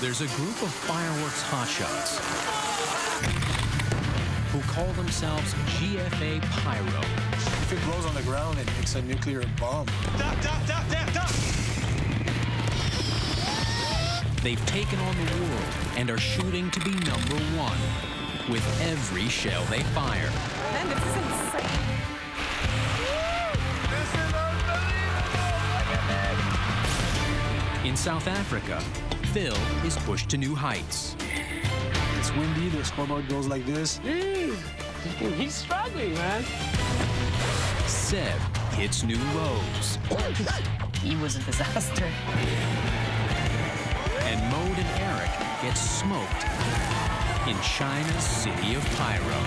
There's a group of fireworks hotshots who call themselves GFA Pyro. If it blows on the ground, it makes a nuclear bomb. Duck, duck, duck, duck, duck! They've taken on the world and are shooting to be #1 with every shell they fire. Man, this is insane. This is unbelievable! Look at this! In South Africa, Phil is pushed to new heights. It's windy, the scoreboard goes like this. He's struggling, man. Seb hits new lows. He was a disaster. And Mode and Eric get smoked in China's city of Pyro.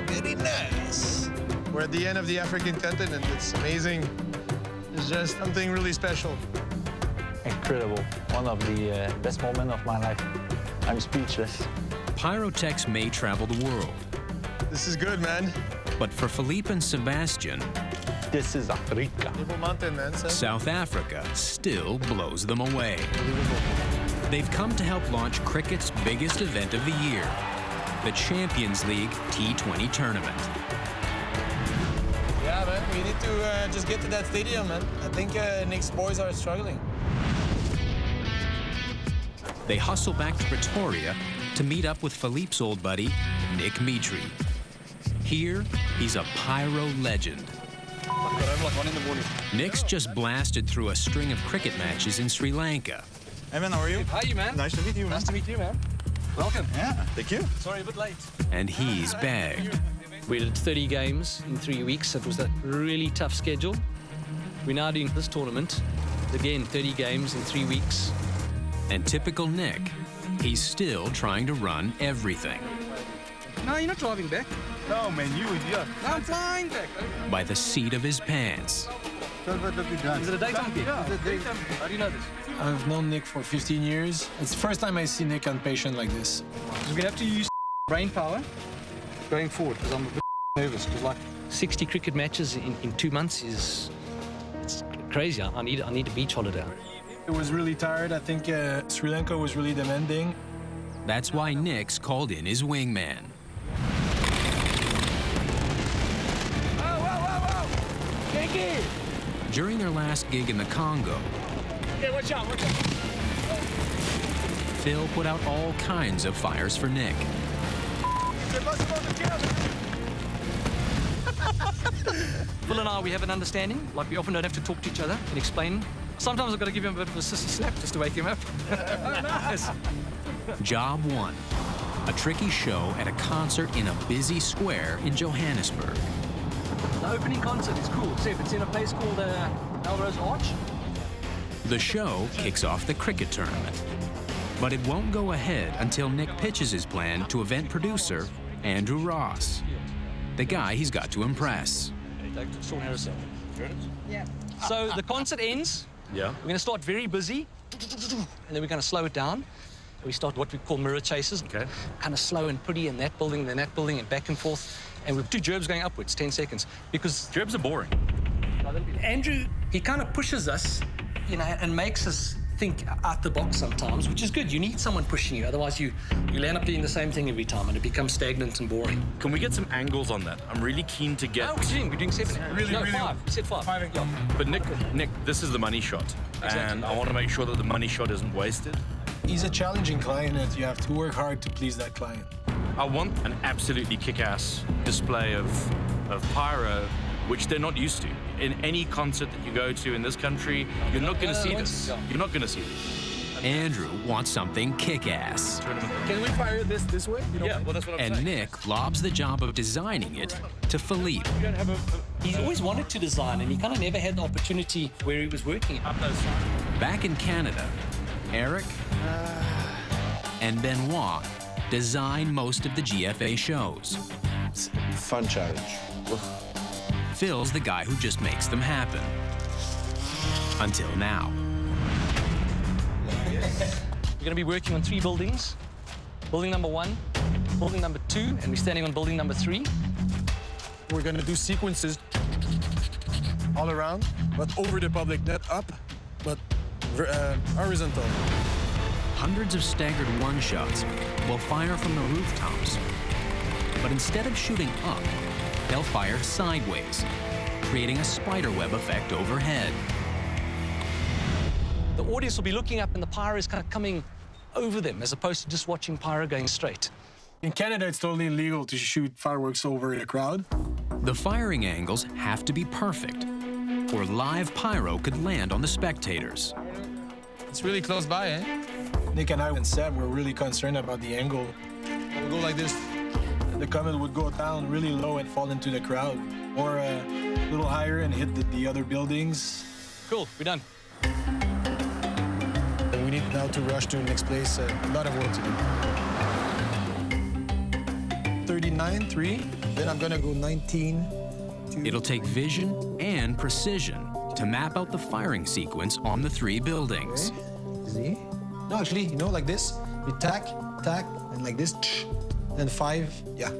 Very nice. We're at the end of the African continent. It's amazing. It's just something really special. Incredible. One of the best moments of my life. I'm speechless. Pyrotechs may travel the world, This is good, man. but for Philippe and Sebastian, This is Africa. Table Mountain, man. Son. South Africa still blows them away. They've come to help launch cricket's biggest event of the year, the Champions League T20 tournament. Yeah, man. We need to just get to that stadium, man. I think Nick's boys are struggling. They hustle back to Pretoria to meet up with Philippe's old buddy, Nick Mitri. Here, he's a pyro legend. Nick's just blasted through a string of cricket matches in Sri Lanka. Hey man, how are you? How are you, man? Nice to meet you, man. Nice to meet you, man. Welcome. Yeah, thank you. Sorry, a bit late. And he's bagged. We did 30 games in 3 weeks. It was a really tough schedule. We're now doing this tournament. Again, 30 games in 3 weeks. And typical Nick, he's still trying to run everything No, you're not driving back. No man, yeah. No, I'm flying back. by the seat of his pants. Is it a daytime gig? How do you know this? I've known Nick for 15 years. It's the first time I see Nick on patient like this. We're gonna have to use brain power going forward because I'm a bit nervous. Because like 60 cricket matches in 2 months is it's crazy. I need a beach holiday. It was really tired. I think Sri Lanka was really demanding. That's why Nick's called in his wingman. During their last gig in the Congo, watch out. Phil put out all kinds of fires for Nick. Phil and I, we have an understanding. Like, we often don't have to talk to each other and explain. Sometimes I've got to give him a bit of a sissy slap just to wake him up. Nice. Job 1, a tricky show at a concert in a busy square in Johannesburg. The opening concert is cool. Seb, it's in a place called Melrose Arch. The show kicks off the cricket tournament, but it won't go ahead until Nick pitches his plan to event producer Andrew Ross, the guy he's got to impress. Sean Harrison. Yeah. So the concert ends. Yeah. We're going to start very busy, and then we're going to slow it down. We start what we call mirror chases. Okay. Kind of slow and pretty in that building, then that building, and back and forth. And we've 2 gerbs going upwards, 10 seconds. Because Gerbs are boring. Andrew, he kind of pushes us, you know, and makes us think out the box sometimes, which is good. You need someone pushing you, otherwise you land up doing the same thing every time, and it becomes stagnant and boring. Can we get some angles on that? I'm really keen to get... No, we're doing 7. Really, no, really- 5. You said 5. Yeah. But Nick, this is the money shot. And I want to make sure that the money shot isn't wasted. He's a challenging client and you have to work hard to please that client. I want an absolutely kick-ass display of pyro, which they're not used to. In any concert that you go to in this country, you're not going to see this. You're not going to see this. Andrew wants something kick-ass, Can we fire this way? You know? Yeah, well, that's what I'm and saying. Nick lobs the job of designing it to Philippe. You don't have He's always wanted to design, and he kind of never had the opportunity where he was working. Up those Back in Canada, Eric and Benoit design most of the GFA shows. Fun challenge. Phil's the guy who just makes them happen. Until now. We're going to be working on 3 buildings. Building number 1, building number 2, and we're standing on building number 3. We're gonna do sequences all around, but over the public, not up, but horizontal. Hundreds of staggered one-shots will fire from the rooftops. But instead of shooting up, they'll fire sideways, creating a spiderweb effect overhead. The audience will be looking up and the pyro is kind of coming over them as opposed to just watching pyro going straight. In Canada, it's totally illegal to shoot fireworks over the crowd. The firing angles have to be perfect, or live pyro could land on the spectators. It's really close by, eh? Nick and I and Seb were really concerned about the angle. We'll go like this. The comet would go down really low and fall into the crowd, or a little higher and hit the other buildings. Cool, we're done. And we need now to rush to the next place. A lot of work to do. 39, 3. Then I'm gonna go 19, 2. It'll take vision and precision to map out the firing sequence on the 3 buildings. Okay. See? No, actually, you know, like this. You tack, and like this. Then 5, yeah.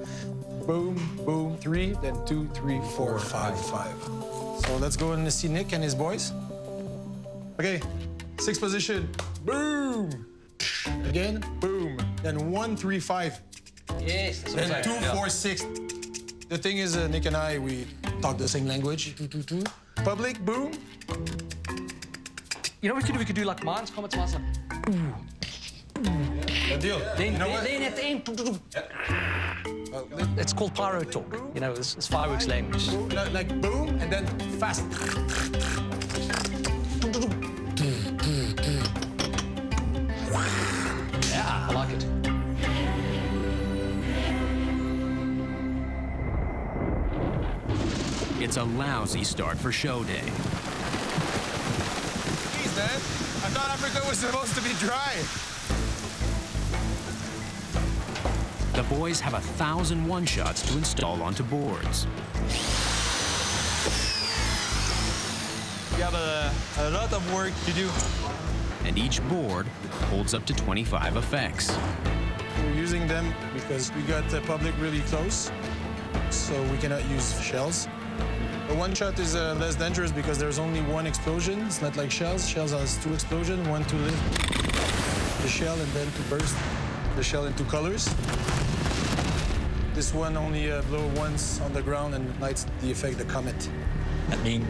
Boom, boom, 3, then 2, 3, 4, 5. So let's go and see Nick and his boys. Okay, 6th position. Boom. Again, boom. Then 1, 3, 5. Yes, that's what Then I'm 2, saying. 4, 6. The thing is, Nick and I, we talk the same language. Public, boom. You know what we could do like mines, comets, mines, like... Good deal. Then, You know what? then at the end... It's called pyro talk. You know, it's fireworks language. Like boom, and then fast. Yeah, I like it. It's a lousy start for show day. Jeez, man. I thought Africa was supposed to be dry. The boys have 1,000 one-shots to install onto boards. We have a lot of work to do. And each board holds up to 25 effects. We're using them because we got the public really close, so we cannot use shells. The one shot is less dangerous because there's only one explosion. It's not like shells. Shells has 2 explosions, one to lift the shell and then to burst the shell into colors. This one only blow once on the ground and lights the effect the comet. I mean...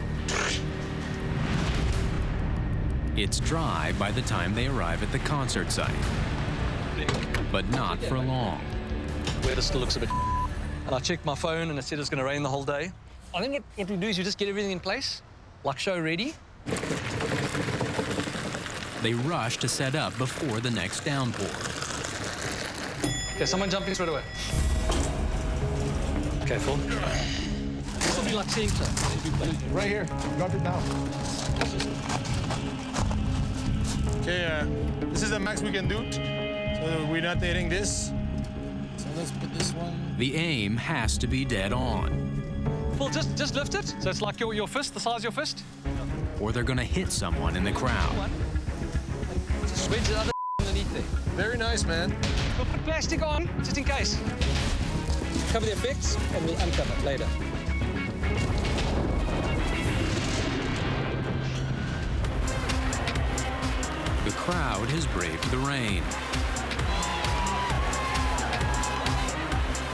It's dry by the time they arrive at the concert site. But not for long. Weather still looks a bit... And I checked my phone and it said it's going to rain the whole day. I think what we do is you just get everything in place, like show ready. They rush to set up before the next downpour. Okay, someone jump in straight away. Okay, Phil. This will be like center. Right here, got it now. Okay, this is the max we can do. So we're not hitting this. So let's put this one. The aim has to be dead on, Phil, just lift it. So it's like your fist, the size of your fist. or they're gonna hit someone in the crowd. One. Just wedge the other underneath there. Very nice, man. We'll put plastic on, just in case. Cover the effects, and we'll uncover it later. The crowd has braved the rain.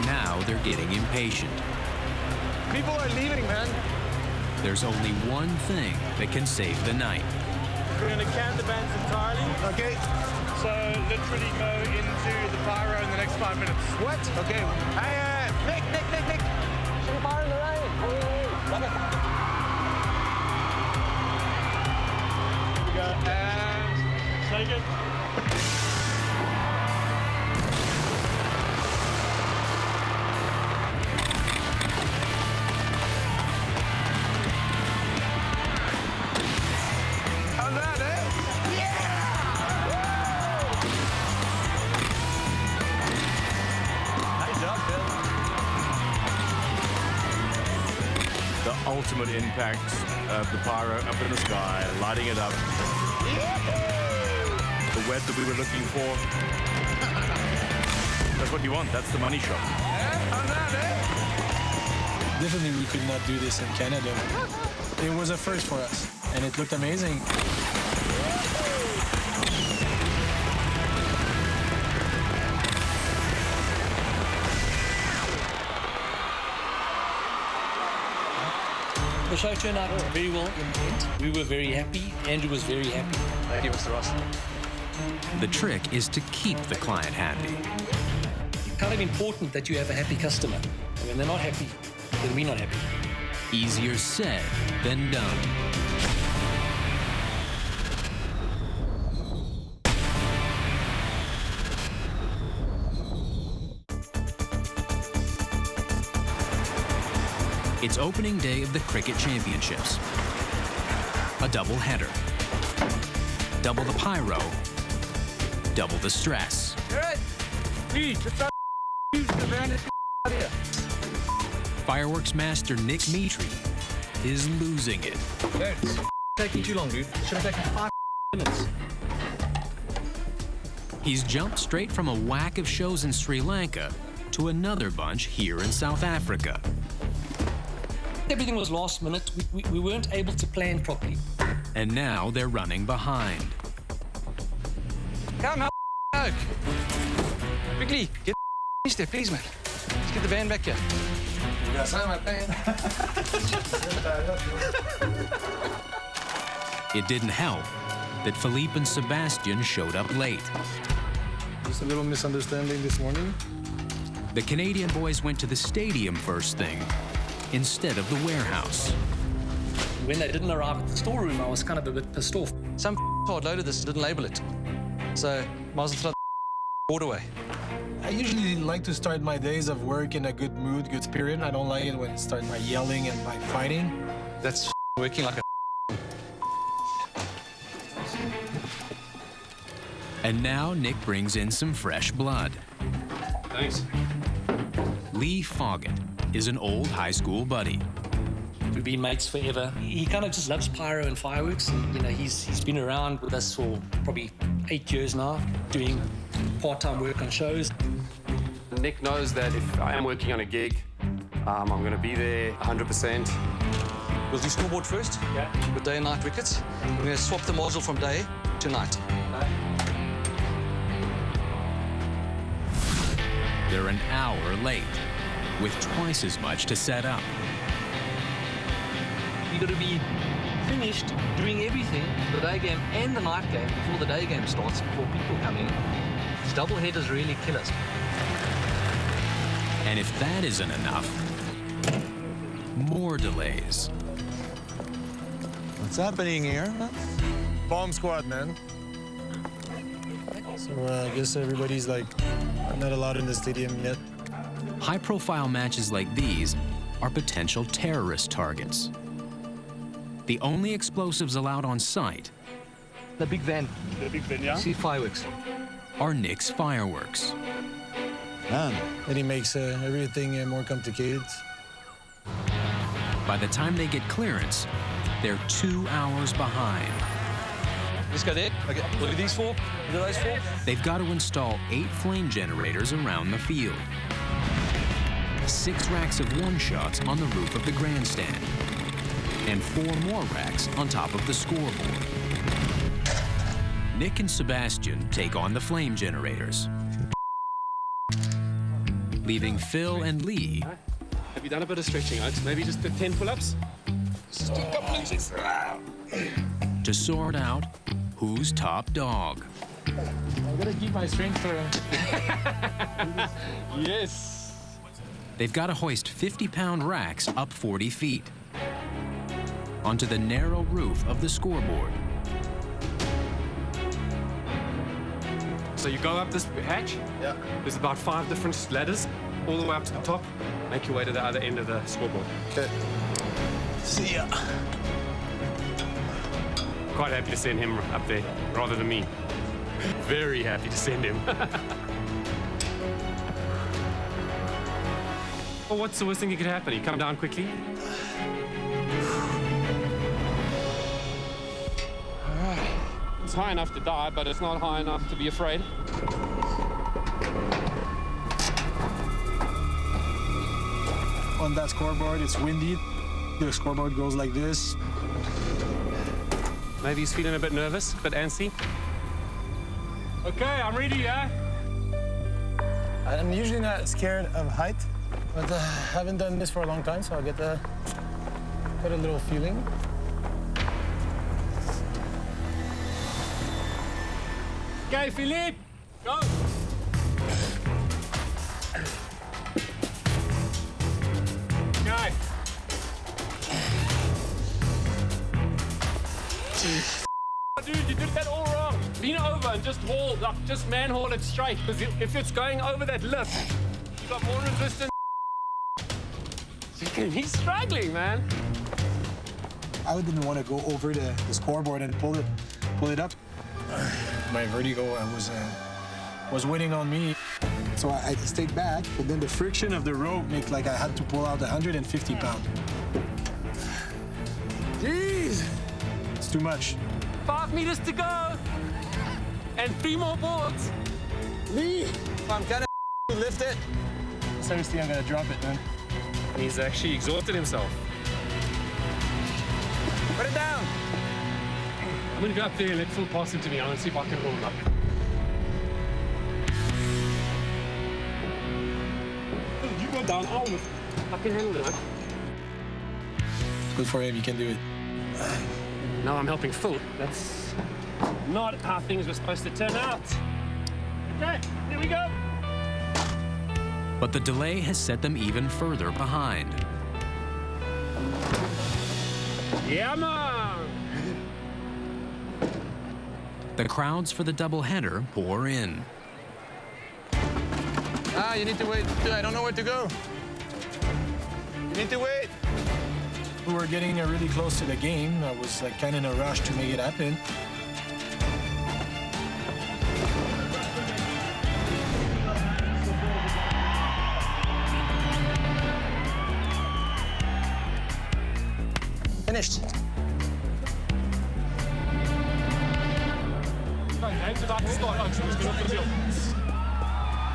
Now they're getting impatient. People are leaving, man. There's only one thing that can save the night. We're going to count the bands entirely. Okay. So literally go into the pyro in the next 5 minutes. What? Okay. Hey, Nick. Fire in the rain. Here we go. And take it. How's that, eh? The ultimate impact of the pyro up in the sky, lighting it up. The wet that we were looking for. That's what you want. That's the money shot. Definitely we could not do this in Canada. It was a first for us, and it looked amazing. The show turned out very well in the end. We were very happy. Andrew was very happy. Thank you, Mr. Ross. The trick is to keep the client happy. It's kind of important that you have a happy customer. And when they're not happy, then we're not happy. Easier said than done. It's opening day of the Cricket Championships. A double header. Double the pyro, double the stress. Fireworks master Nick Mitri is losing it. It's taking too long, dude. Should have taken 5 minutes. He's jumped straight from a whack of shows in Sri Lanka to another bunch here in South Africa. Everything was last minute. We weren't able to plan properly. And now they're running behind. Come on, Oak. Quickly, get the there, please, man. Let's get the band back here. You gotta sign my band. It didn't help that Philippe and Sebastian showed up late. Just a little misunderstanding this morning. The Canadian boys went to the stadium first thing instead of the warehouse. When they didn't arrive at the storeroom, I was kind of a bit pissed off. Some card loaded this, didn't label it. So, might as well throw the board away. I usually like to start my days of work in a good mood, good spirit. I don't like it when it starts by yelling and by fighting. That's working like a... And now Nick brings in some fresh blood. Thanks. Lee Foggett is an old high school buddy. We've been mates forever. He kind of just loves pyro and fireworks. And, you know, he's been around with us for probably 8 years now, doing part-time work on shows. Nick knows that if I am working on a gig, I'm going to be there 100%. We'll do scoreboard first, with day and night wickets. We're going to swap the module from day to night. They're an hour late, with twice as much to set up. You've got to be finished doing everything, the day game and the night game, before the day game starts, before people come in. These double headers really kill us. And if that isn't enough, more delays. What's happening here? Bomb squad, man. So I guess everybody's like not allowed in the stadium yet. High-profile matches like these are potential terrorist targets. The only explosives allowed on site The big van. The big bin, yeah? See fireworks. are Nick's fireworks. Man. And he makes everything more complicated. By the time they get clearance, they're 2 hours behind. Let's go there. Okay. Look at these 4. Look at those 4. They've got to install 8 flame generators around the field. 6 racks of one-shots on the roof of the grandstand. And 4 more racks on top of the scoreboard. Nick and Sebastian take on the flame generators, leaving Phil and Lee Have you done a bit of stretching, Oaks? Maybe just the 10 pull-ups? Just do a couple inches. to sort out who's top dog. I'm gonna keep my strength for Yes. They've got to hoist 50-pound racks up 40 feet onto the narrow roof of the scoreboard. So you go up this hatch. Yeah. There's about 5 different ladders, all the way up to the top. Make your way to the other end of the scoreboard. Okay. See ya. Quite happy to send him up there, rather than me. Very happy to send him. Well, what's the worst thing that could happen? You come down quickly? high enough to die, but it's not high enough to be afraid. On that scoreboard, it's windy. The scoreboard goes like this. Maybe he's feeling a bit nervous, a bit antsy. Okay, I'm ready, yeah? I'm usually not scared of height, but I haven't done this for a long time, so I'll get a little feeling. Okay, Philippe, go! Okay. Dude, you did that all wrong. Lean over and just haul, like, just man haul it straight. Because if it's going over that lip, you got more resistance. He's struggling, man. I didn't want to go over the scoreboard and pull it up. My vertigo was winning on me. So I stayed back, but then the friction of the rope made like I had to pull out 150 pounds. Jeez! It's too much. 5 meters to go. And 3 more boards. Lee! I'm kind of lift it. Seriously, I'm gonna drop it, man. He's actually exhausted himself. Put it down. I'm gonna go up there and let Phil pass him to me. I want to see if I can hold him up. You go down, I can handle it. Good for him, he can do it. Now I'm helping Phil. That's not how things were supposed to turn out. Okay, here we go. But the delay has set them even further behind. Yeah, man. The crowds for the doubleheader pour in. Ah, you need to wait. I don't know where to go. You need to wait. We were getting really close to the game. I was like kind of in a rush to make it happen. Finished.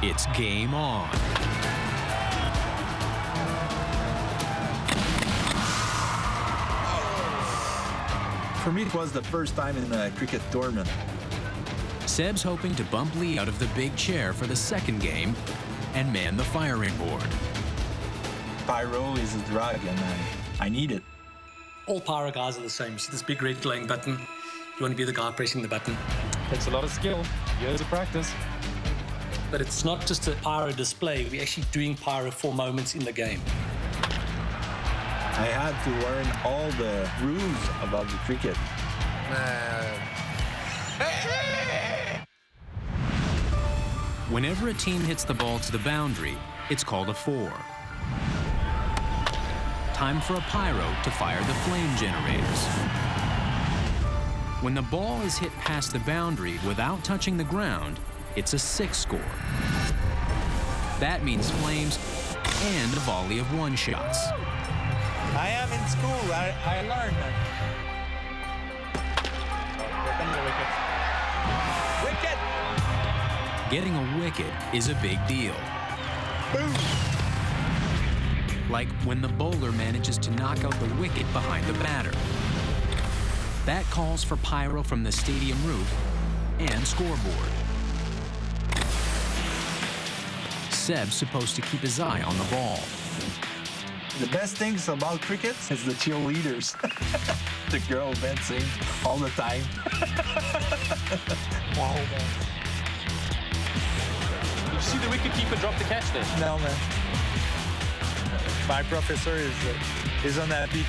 It's game on. For me, it was the first time in a cricket tournament. Seb's hoping to bump Lee out of the big chair for the second game and man the firing board. Pyro is a drug, and I need it. All Pyro guys are the same. You see this big red glowing button. You want to be the guy pressing the button. Takes a lot of skill, years of practice. But it's not just a Pyro display. We're actually doing Pyro for moments in the game. I had to learn all the rules about the cricket. Whenever a team hits the ball to the boundary, it's called a 4. Time for a Pyro to fire the flame generators. When the ball is hit past the boundary without touching the ground, it's a 6 score. That means flames and a volley of one-shots. I am in school. I learned. Wicket! Getting a wicket is a big deal. Boom! Like when the bowler manages to knock out the wicket behind the batter. That calls for Pyro from the stadium roof and scoreboard. Seb's supposed to keep his eye on the ball. The best things about cricket is the cheerleaders. The girl dancing all the time. Wow, Did you see the wicketkeeper drop the catch there? no, man. My professor is unhappy.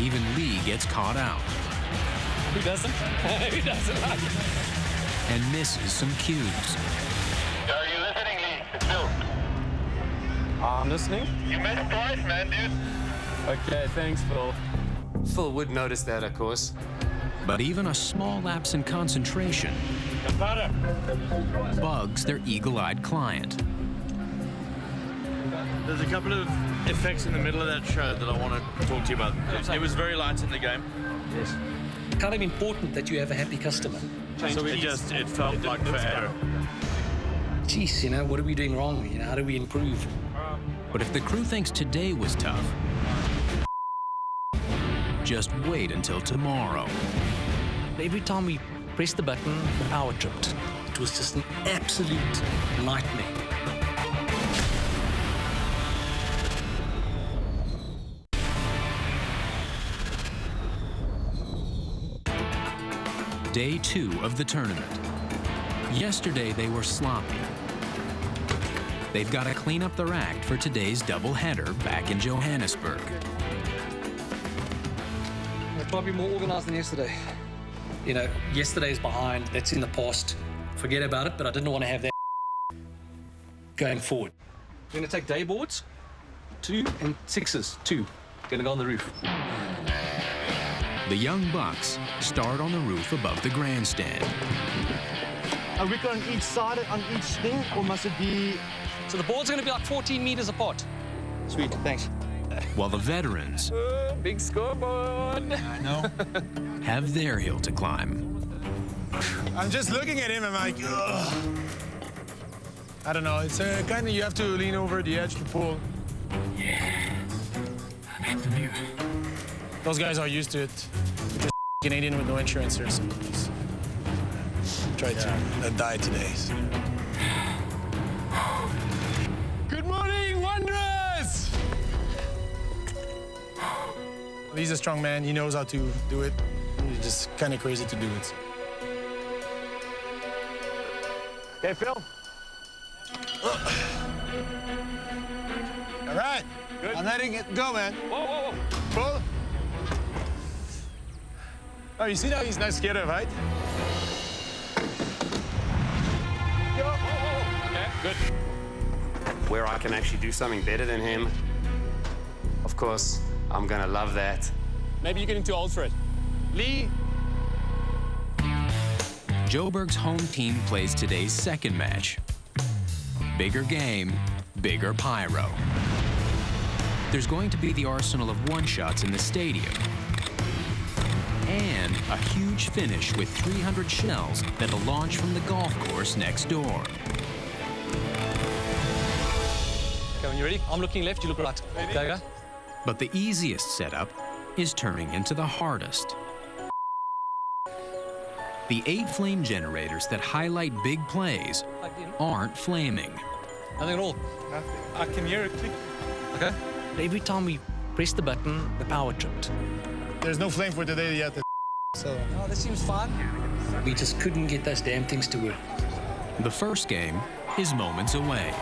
Even Lee gets caught out Who doesn't? Who doesn't like it? and misses some cues. Are you listening, Lee? It's Phil. I'm listening. You missed twice, man, dude. Okay, thanks, Phil. Phil would notice that, of course. But even a small lapse in concentration bugs their eagle-eyed client. There's a couple of effects in the middle of that show that I want to talk to you about. It was very light in the game. Yes. Kind of important that you have a happy customer. So it felt like forever. Jeez, you know, what are we doing wrong? You know, how do we improve? But if the crew thinks today was tough, just wait until tomorrow. Every time we pressed the button, the power tripped. It was just an absolute nightmare. Day 2 of the tournament. Yesterday they were sloppy. They've got to clean up their act for today's doubleheader back in Johannesburg. We're probably more organized than yesterday. You know, yesterday's behind, that's in the past. Forget about it, but I didn't want to have that going forward. We're going to take day boards, 2 and 6s, 2. Going to go on the roof. The young bucks start on the roof above the grandstand. Are we on each side, on each thing, or must it be... So the board's going to be like 14 meters apart. Sweet, thanks. While the veterans big scoreboard. I know. have their hill to climb. I'm just looking at him, I'm like, ugh. I don't know, it's kind of, you have to lean over the edge to pull. Yeah, I like the view. Those guys are used to it. Just Canadian with no insurance here, so just try to die today. So. Good morning, Wanderers! He's a strong man. He knows how to do it. He's just kind of crazy to do it. Okay, Phil. All right. Good. I'm letting it go, man. Whoa, whoa, whoa. Pull. Oh, you see now he's not scared of height? Go. Whoa, whoa. Okay, good. Where I can actually do something better than him, of course, I'm gonna love that. Maybe you're getting too old for it. Lee. Joburg's home team plays today's second match. Bigger game, bigger pyro. There's going to be the arsenal of one-shots in the stadium. And a huge finish with 300 shells that'll launch from the golf course next door. Okay, when you're ready, I'm looking left, you look right. Go, go. But the easiest setup is turning into the hardest. The 8 flame generators that highlight big plays aren't flaming. Nothing at all. Nothing. I can hear it click. Okay. Every time we press the button, the power tripped. There's no flame for today yet, so... Oh, this seems fun. We just couldn't get those damn things to work. The first game is moments away.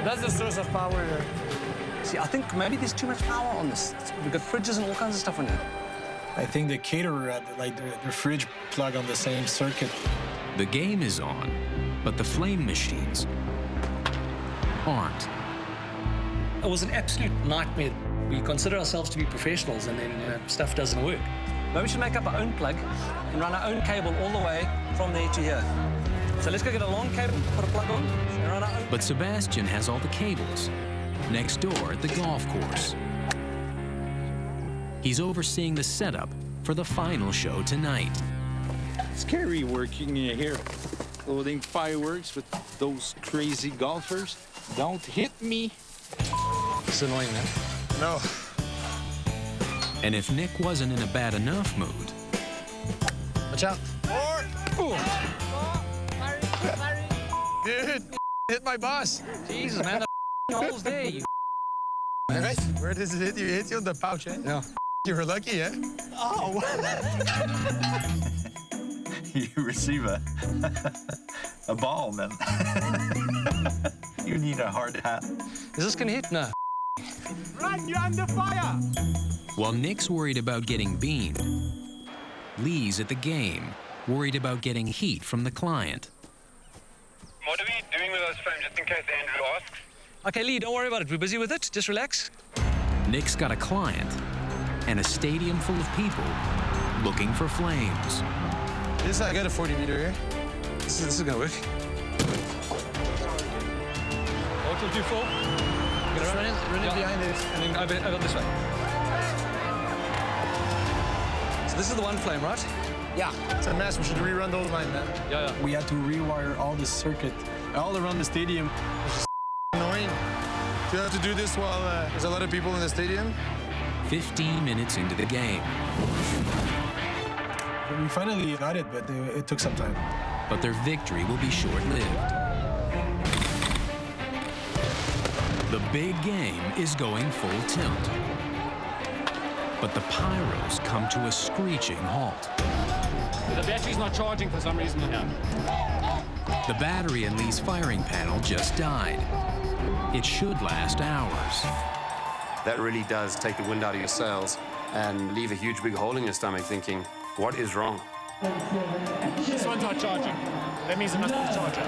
That's the source of power there. See, I think maybe there's too much power on this. We've got fridges and all kinds of stuff on here. I think the caterer had like the fridge plug on the same circuit. The game is on, but the flame machines aren't. It was an absolute nightmare. We consider ourselves to be professionals, and then stuff doesn't work. Maybe we should make up our own plug and run our own cable all the way from there to here. So let's go get a long cable, put a plug on, and run our own. But Sebastian has all the cables next door at the golf course. He's overseeing the setup for the final show tonight. Scary working here, loading fireworks with those crazy golfers. Don't hit me. It's annoying, man. No. And if Nick wasn't in a bad enough mood... Watch out. Dude, hit my boss. Jesus, man, the hole's there, you Right? Where does it hit you? It hit you in the pouch, eh? Yeah. You were lucky, eh? Oh! You receive a ball, man. You need a hard hat. Is this gonna hit? No. Run, you're under fire! While Nick's worried about getting beamed, Lee's at the game, worried about getting heat from the client. What are we doing with those frames, just in case Andrew asks? Okay, Lee, don't worry about it. We're busy with it. Just relax. Nick's got a client and a stadium full of people looking for flames. This I got a 40 meter here. This is gonna work. What will do for? Run it behind it. And then over this way. So this is the one flame, right? Yeah, it's a mess. We should rerun those lines, man. Yeah. We had to rewire all the circuit all around the stadium. It's just annoying. Do you have to do this while there's a lot of people in the stadium? 15 minutes into the game. We finally got it, but it took some time. But their victory will be short-lived. The big game is going full tilt. But the Pyros come to a screeching halt. The battery's not charging for some reason here. The battery in Lee's firing panel just died. It should last hours. That really does take the wind out of your sails and leave a huge big hole in your stomach thinking, what is wrong? This one's not charging. That means it must be charging.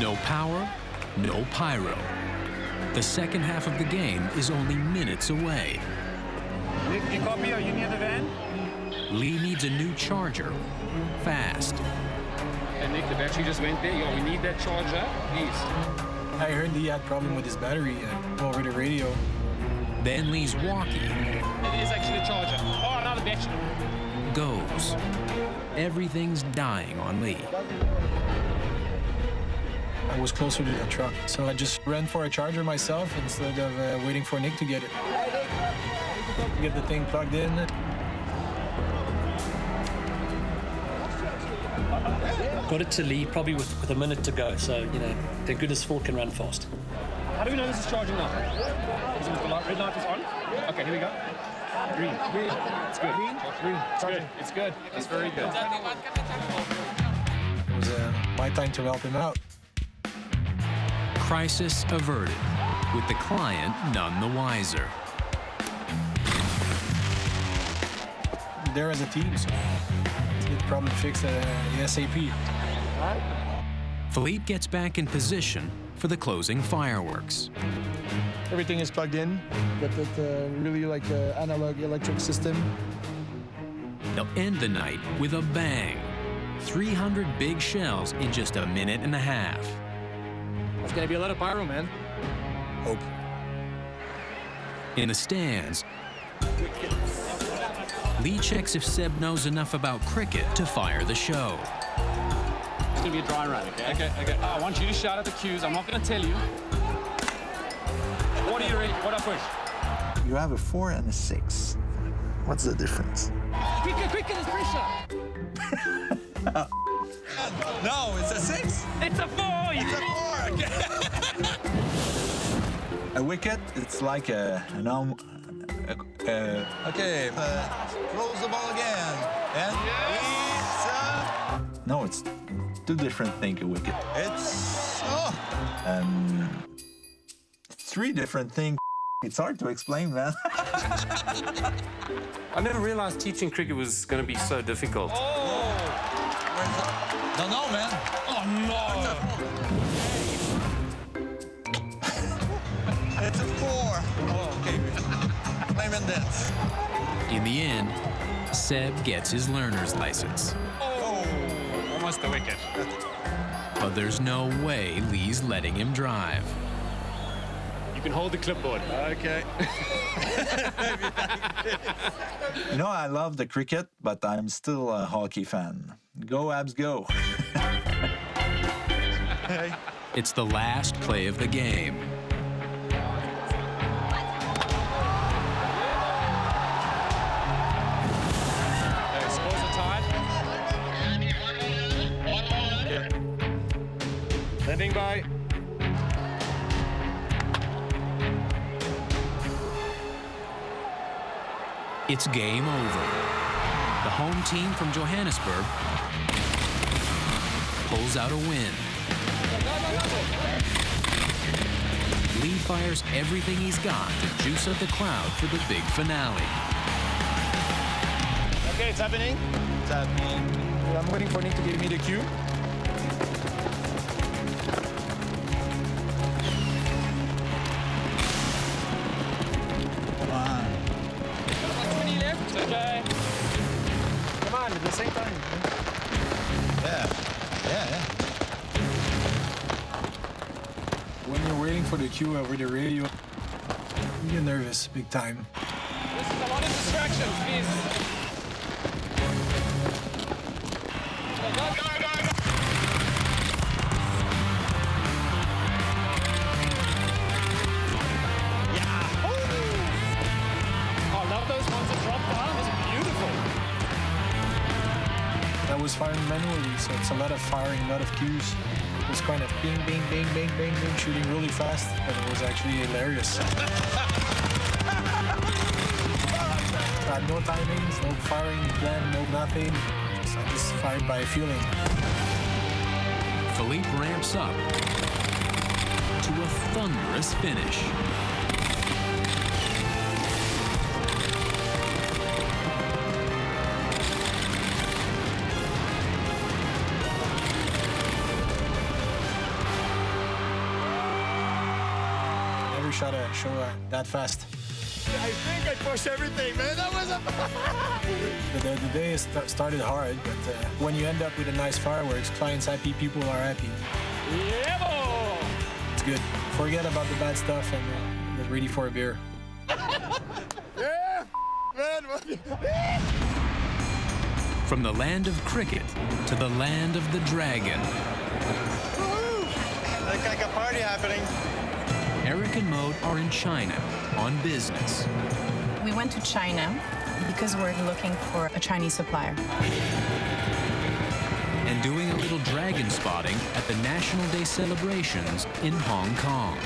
No power, no pyro. The second half of the game is only minutes away. Nick, you copy? Are you near the van? Lee needs a new charger, fast. And Nick, the battery just went there. Yo, we need that charger, please. I heard Lee had a problem with his battery over the radio. Then Lee's walkie It is actually a charger. Oh, another battery. goes. Everything's dying on Lee. I was closer to the truck, so I just ran for a charger myself instead of waiting for Nick to get it. Get the thing plugged in. Got it to Lee probably with a minute to go, so, you know, thank goodness Phil can run fast. How do we know this is charging now? Is it the red light is on? Okay, here we go. Green. It's good. Green. It's good. It's good. It's very good. It was my time to help him out. Crisis averted, with the client none the wiser. There as a team, so get the problem fixed ASAP. Philippe gets back in position for the closing fireworks. Everything is plugged in, but with really like analog electric system. They'll end the night with a bang. 300 big shells in just a minute and a half. It's gonna be a lot of pyro, man. Hope. In the stands, Lee checks if Seb knows enough about cricket to fire the show. It's gonna be a dry run, okay? Okay. I want you to shout at the cues. I'm not gonna tell you. What are you ready? What I push? You have a 4 and a 6. What's the difference? Cricket is pressure. No, it's a 6. It's a 4. It's a 4. Okay. A wicket, it's like an arm. Okay, throws the ball again. And no, it's two different things, a wicket. It's three different things. It's hard to explain, man. I never realized teaching cricket was going to be so difficult. No, man. Oh, no. It's a 4. Oh, okay. Claim and dance. In the end, Seb gets his learner's license. Oh, almost the wicket. But there's no way Lee's letting him drive. You can hold the clipboard. Okay. You know, I love the cricket, but I'm still a hockey fan. Go, Abs, go. Hey. It's the last play of the game. Scores are tied. Landing by. It's game over. The home team from Johannesburg pulls out a win. Lee fires everything he's got to juice up the crowd for the big finale. Okay, it's happening. It's happening. I'm waiting for Nick to give me the cue. Come on. 20 left. Okay. Come on, at the same time. Yeah. When you're waiting for the cue over the radio, you get nervous big time. This is a lot of distractions, please. I love those ones that drop down. Those are beautiful. I was firing manually, so it's a lot of firing, a lot of cues. It was kind of bing, bing, bing, bing, bing, bing, shooting really fast, but it was actually hilarious. I had no timings, no firing plan, no nothing. I just fired by feeling. Philippe ramps up to a thunderous finish. Never shot a show that fast. I think I pushed everything, man. That was a... The day started hard, but when you end up with a nice fireworks, clients happy, people are happy. Yeah, boy. It's good. Forget about the bad stuff and get ready for a beer. Yeah, man. From the land of cricket to the land of the dragon, Looks like a party happening. Eric and Maud are in China on business. We went to China because we're looking for a Chinese supplier. And doing a little dragon spotting at the National Day celebrations in Hong Kong.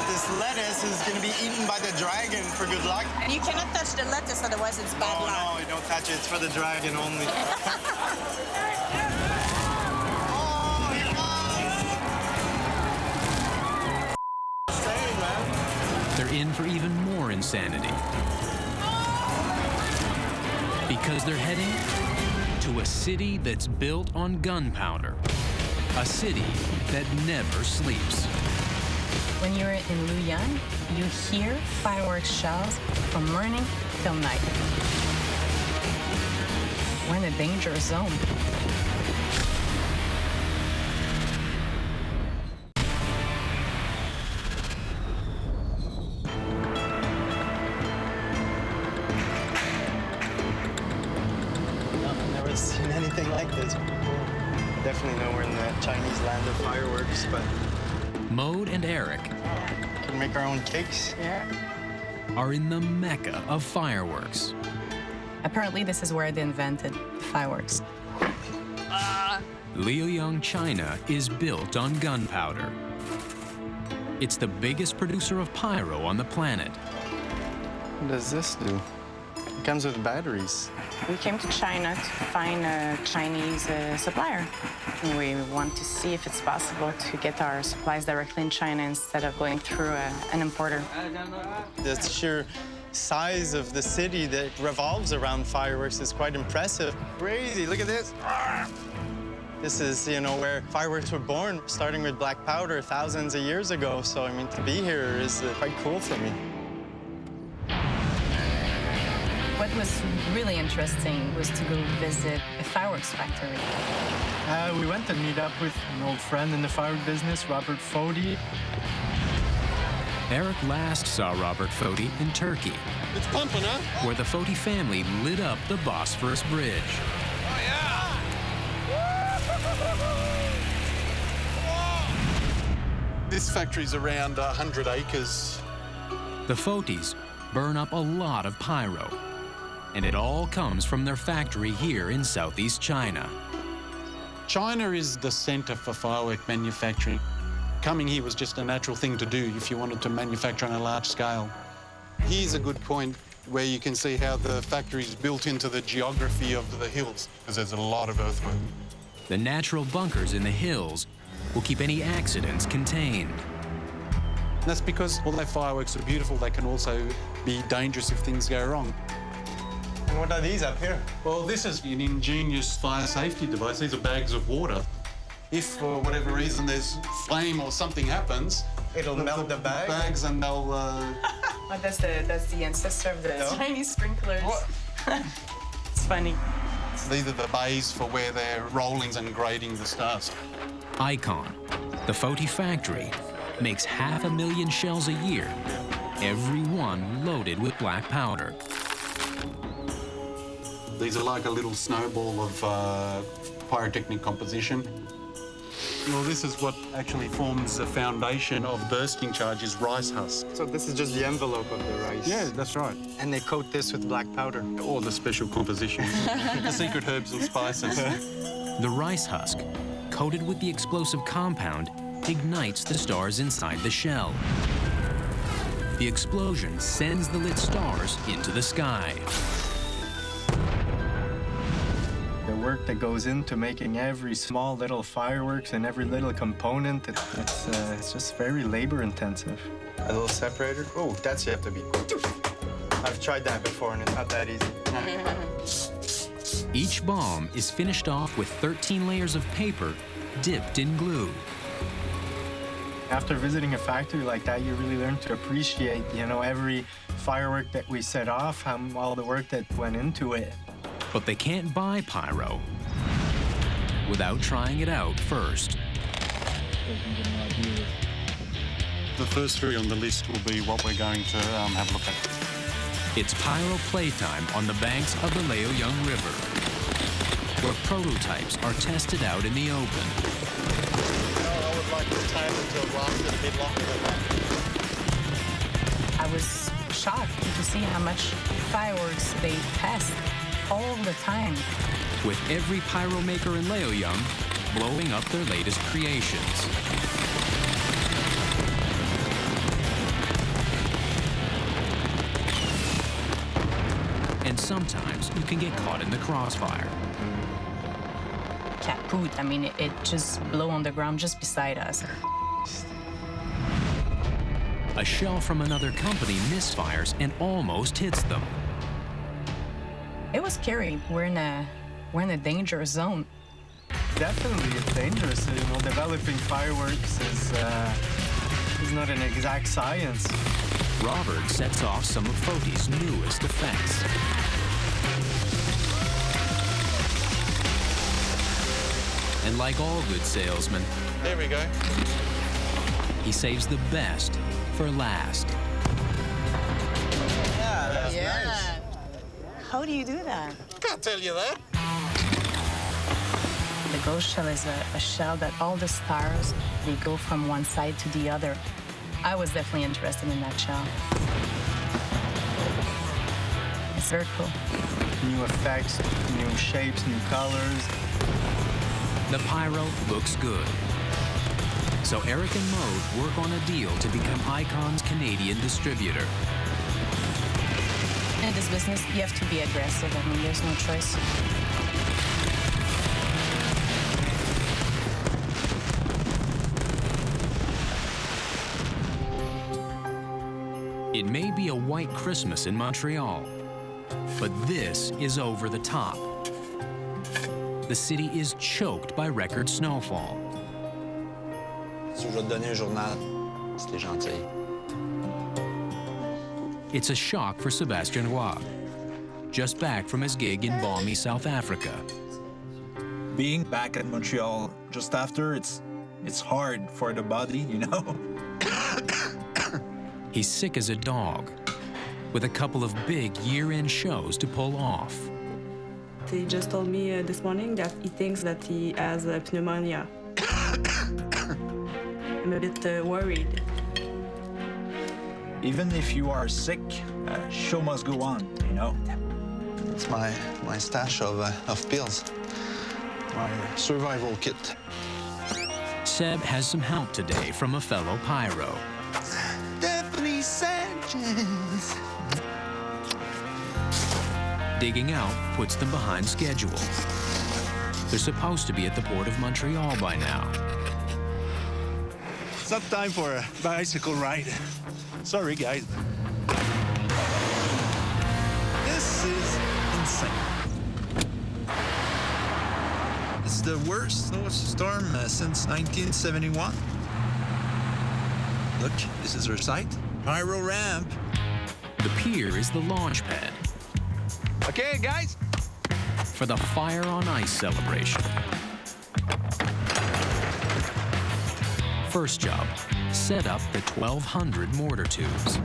This lettuce is going to be eaten by the dragon for good luck. You cannot touch the lettuce, otherwise it's bad luck. Oh, no, you don't touch it. It's for the dragon only. They're in for even more insanity. Because they're heading to a city that's built on gunpowder. A city that never sleeps. When you're in Luyan, you hear fireworks shells from morning till night. We're in a danger zone. I've never seen anything like this before. Definitely know we're in the Chinese land of fireworks, but Maud and Eric can make our own cakes. Yeah. are in the mecca of fireworks. Apparently, this is where they invented fireworks. Liuyang, China is built on gunpowder. It's the biggest producer of pyro on the planet. What does this do? It comes with batteries. We came to China to find a Chinese supplier. We want to see if it's possible to get our supplies directly in China instead of going through an importer. The sheer size of the city that revolves around fireworks is quite impressive. Crazy, look at this. This is, where fireworks were born, starting with black powder thousands of years ago. So, to be here is quite cool for me. What was really interesting was to go visit a fireworks factory. We went and meet up with an old friend in the firework business, Robert Fody. Eric last saw Robert Fody in Turkey. It's pumping, huh? Where the Fody family lit up the Bosphorus Bridge. Oh, yeah! This factory's around 100 acres. The Fodys burn up a lot of pyro, and it all comes from their factory here in Southeast China. China is the center for firework manufacturing. Coming here was just a natural thing to do if you wanted to manufacture on a large scale. Here's a good point where you can see how the factory's built into the geography of the hills, because there's a lot of earthwork. The natural bunkers in the hills will keep any accidents contained. That's because although fireworks are beautiful, they can also be dangerous if things go wrong. And what are these up here? Well, this is an ingenious fire safety device. These are bags of water. If for whatever reason there's flame or something happens, it'll melt the bag? Bags and they'll... Oh, that's the ancestor of the Chinese sprinklers. It's funny. These are the bays for where they're rolling and grading the stars. Icon, the Fody factory, makes 500,000 shells a year, every one loaded with black powder. These are like a little snowball of pyrotechnic composition. Well, this is what actually forms the foundation of bursting charge is rice husk. So this is just the envelope of the rice? Yeah, that's right. And they coat this with black powder? Or the special composition, the secret herbs and spices. The rice husk, coated with the explosive compound, ignites the stars inside the shell. The explosion sends the lit stars into the sky. The work that goes into making every small little fireworks and every little component, it's just very labor intensive. A little separator? Oh, that's you have to be. I've tried that before and it's not that easy. Each bomb is finished off with 13 layers of paper dipped in glue. After visiting a factory like that, you really learn to appreciate, every firework that we set off, all the work that went into it. But they can't buy pyro without trying it out first. The first three on the list will be what we're going to have a look at. It's pyro playtime on the banks of the Laoyang River, where prototypes are tested out in the open. I would like the time to last a bit longer than that. I was shocked to see how much fireworks they test all the time. With every pyro maker in Laoyang blowing up their latest creations. And sometimes you can get caught in the crossfire. Kaput, I mean, it just blew on the ground just beside us. A shell from another company misfires and almost hits them. It was scary. We're in a danger zone. Definitely, it's dangerous. Developing fireworks is not an exact science. Robert sets off some of Foti's newest effects. And like all good salesmen, there we go. He saves the best for last. Yeah, that's nice. How do you do that? Can't tell you that. The ghost shell is a shell that all the stars, they go from one side to the other. I was definitely interested in that shell. It's very cool. New effects, new shapes, new colors. The pyro looks good. So Eric and Maude work on a deal to become Icon's Canadian distributor. In this business, you have to be aggressive. I mean, there's no choice. It may be a white Christmas in Montreal, but this is over the top. The city is choked by record snowfall. Si je vais te donner un journal, si t'es gentil. It's a shock for Sébastien Roy, just back from his gig in balmy South Africa. Being back at Montreal just after, it's hard for the body, He's sick as a dog, with a couple of big year-end shows to pull off. He just told me this morning that he thinks that he has pneumonia. I'm a bit worried. Even if you are sick, show must go on, It's my stash of pills. My survival kit. Seb has some help today from a fellow pyro. Definitely Sanchez. Digging out puts them behind schedule. They're supposed to be at the port of Montreal by now. It's not time for a bicycle ride. Sorry, guys. This is insane. It's the worst snowstorm since 1971. Look, this is our site. Pyro ramp. The pier is the launch pad. Okay, guys. For the Fire on Ice celebration. First job, set up the 1,200 mortar tubes.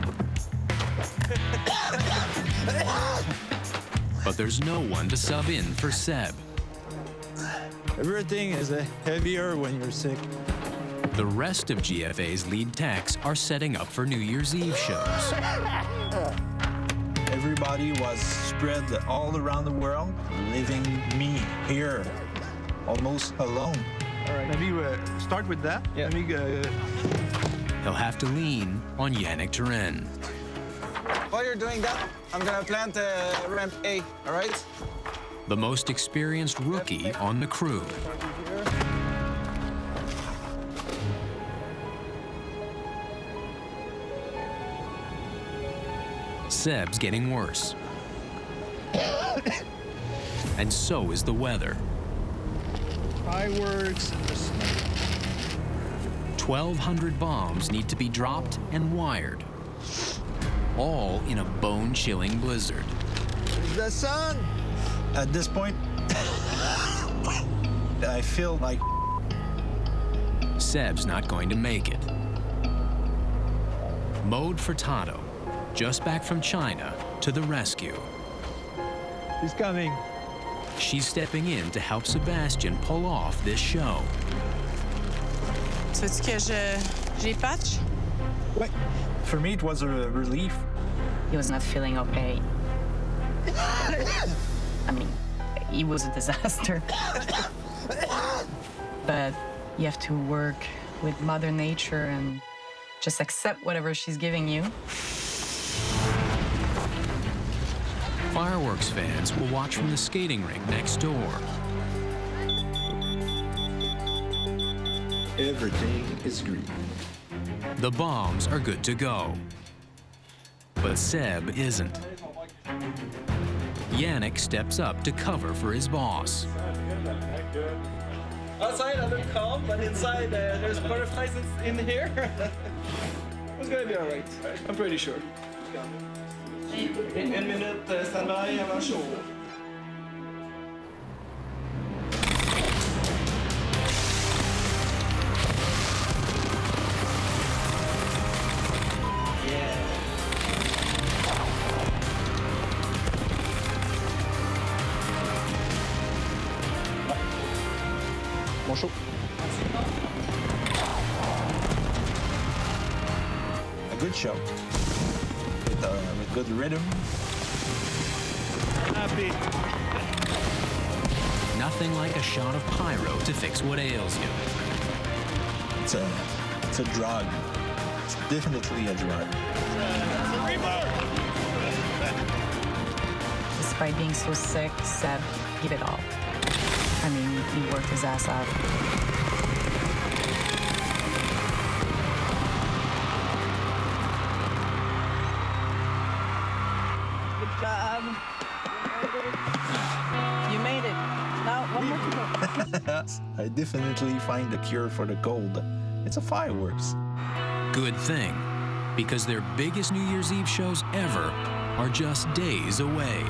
But there's no one to sub in for Seb. Everything is heavier when you're sick. The rest of GFA's lead techs are setting up for New Year's Eve shows. Everybody was spread all around the world, leaving me here, almost alone. All right, maybe start with that. Yeah. He'll have to lean on Yannick Turin. While you're doing that, I'm gonna plant ramp A, all right? The most experienced rookie on the crew. Seb's getting worse. And so is the weather. Fireworks and the snow. 1,200 bombs need to be dropped and wired. All in a bone-chilling blizzard. The sun! At this point, I feel like Seb's not going to make it. Mode Furtado, just back from China, to the rescue. He's coming. She's stepping in to help Sebastian pull off this show. Tu veux que j'ai patch? Wait, for me it was a relief. He was not feeling okay. I mean, it was a disaster. But you have to work with Mother Nature and just accept whatever she's giving you. Fireworks fans will watch from the skating rink next door. Everything is green. The bombs are good to go. But Seb isn't. Yannick steps up to cover for his boss. Outside, I look calm, but inside, there's butterflies in here. It's gonna be all right. I'm pretty sure. En minute, stand by, I'm not sure. Bonjour. A good show with good rhythm. Happy. Nothing like a shot of pyro to fix what ails you. It's a drug. It's definitely a drug. Despite being so sick, Seb gave it all. I mean, he worked his ass off. Good job. You made it. Now, one more to go. I definitely find a cure for the cold. It's a fireworks. Good thing, because their biggest New Year's Eve shows ever are just days away.